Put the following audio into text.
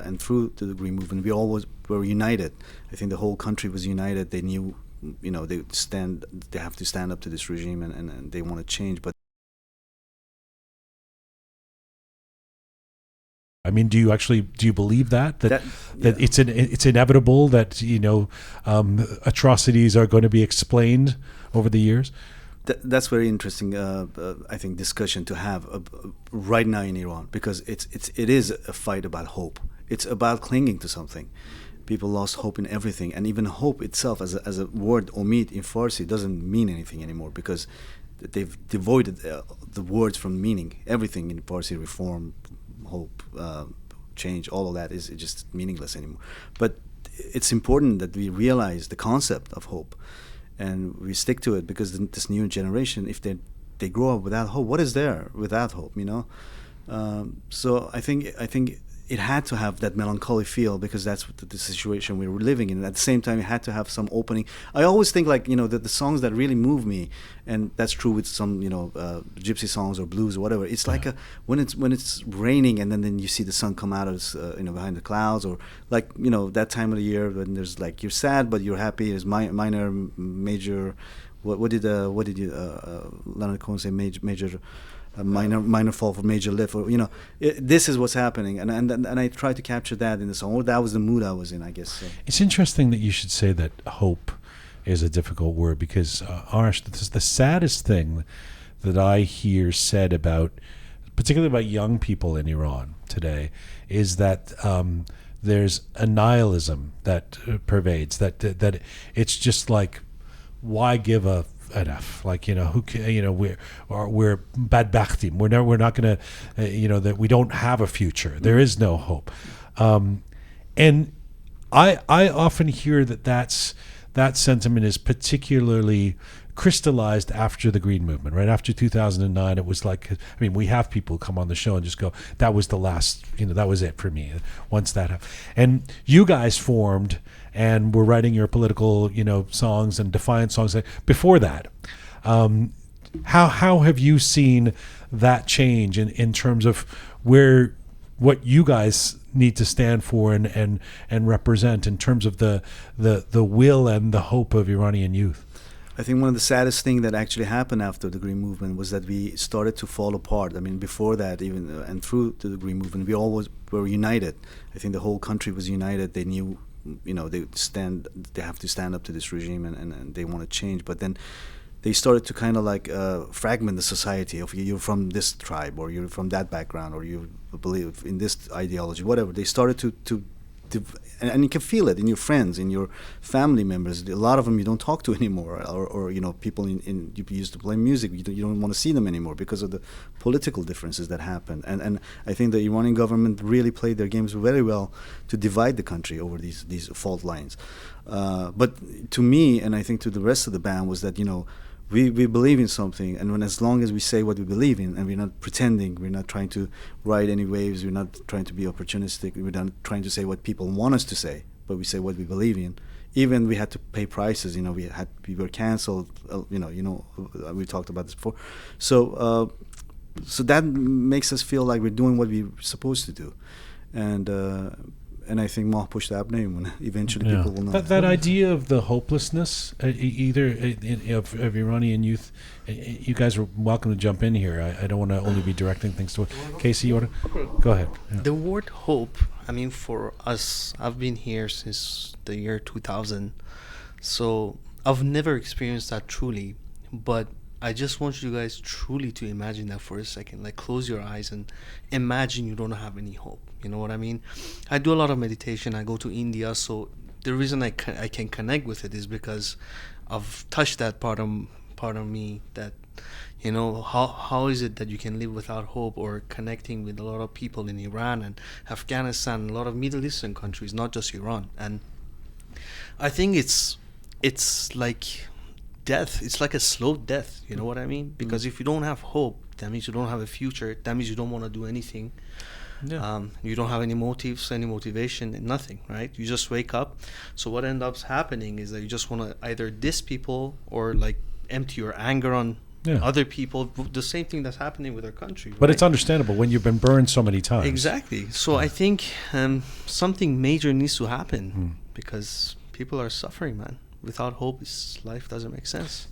and through the Green Movement, we always were united. I think the whole country was united. They knew, they have to stand up to this regime, and they want to change. But I mean, do you believe that it's inevitable that atrocities are going to be explained over the years? That's very interesting. I think discussion to have right now in Iran, because it is a fight about hope. It's about clinging to something. People lost hope in everything, and even hope itself as a word, omid in Farsi, doesn't mean anything anymore, because they've devoided the words from meaning. Everything in Farsi, reform, hope, change, all of that is just meaningless anymore. But it's important that we realize the concept of hope, and we stick to it, because this new generation, if they grow up without hope, what is there without hope? So I think it had to have that melancholy feel, because that's the situation we were living in. And at the same time, it had to have some opening. I always think the songs that really move me, and that's true with some gypsy songs or blues or whatever. It's like when it's raining, and then you see the sun come out of behind the clouds, or that time of the year when there's you're sad but you're happy. There's minor, major. What did Leonard Cohen say? Major. A minor fall for major lift, or this is what's happening, and I try to capture that in the song. That was the mood I was in, I guess. So. It's interesting that you should say that hope is a difficult word, because Arash, this is the saddest thing that I hear said about, particularly about young people in Iran today, is that there's a nihilism that pervades, that it's just like, why give a enough, we're badbakhtim, we're not going to that we don't have a future, there is no hope, and I often hear that sentiment is particularly crystallized after the Green Movement, right after 2009. It was we have people come on the show and just go, that was the last, that was it for me once that happened. And you guys formed and were writing your political songs and defiant songs before that. How have you seen that change in terms of what you guys need to stand for and represent in terms of the will and the hope of Iranian youth? I think one of the saddest things that actually happened after the Green Movement was that we started to fall apart. I mean, before that, even and through the Green Movement, we always were united. I think the whole country was united. They knew, they have to stand up to this regime, and they want to change. But then they started to kind of fragment the society. Of you're from this tribe, or you're from that background, or you believe in this ideology, whatever. They started to and you can feel it in your friends, in your family members. A lot of them you don't talk to anymore, or people in you used to play music, you don't want to see them anymore because of the political differences that happened. And I think the Iranian government really played their games very well to divide the country over these fault lines. But to me, and I think to the rest of the band, was that we believe in something, and as long as we say what we believe in, and we're not pretending, we're not trying to ride any waves, we're not trying to be opportunistic, we're not trying to say what people want us to say, but we say what we believe in. Even we had to pay prices, we were canceled, we talked about this before. So that makes us feel like we're doing what we're supposed to do. And I think Mah pushed that name when eventually people will know. That idea of the hopelessness, of Iranian youth, you guys are welcome to jump in here. I don't want to only be directing things to Casey. You want to go ahead? Yeah. The word hope. I mean, for us, I've been here since the year 2000, so I've never experienced that truly. But I just want you guys truly to imagine that for a second. Close your eyes and imagine you don't have any hope. You know what I mean? I do a lot of meditation. I go to India, so the reason I can connect with it is because I've touched that part of me that, how is it that you can live without hope, or connecting with a lot of people in Iran and Afghanistan, a lot of Middle Eastern countries, not just Iran. And I think it's like death. It's like a slow death. You know what I mean? Because if you don't have hope, that means you don't have a future. That means you don't want to do anything. Yeah. You don't have any motives, any motivation, nothing, right? You just wake up. So what ends up happening is that you just want to either diss people or empty your anger on Yeah. other people, the same thing that's happening with our country. But right? it's understandable when you've been burned so many times. Exactly. So I think something major needs to happen because people are suffering, man. Without hope, life doesn't make sense.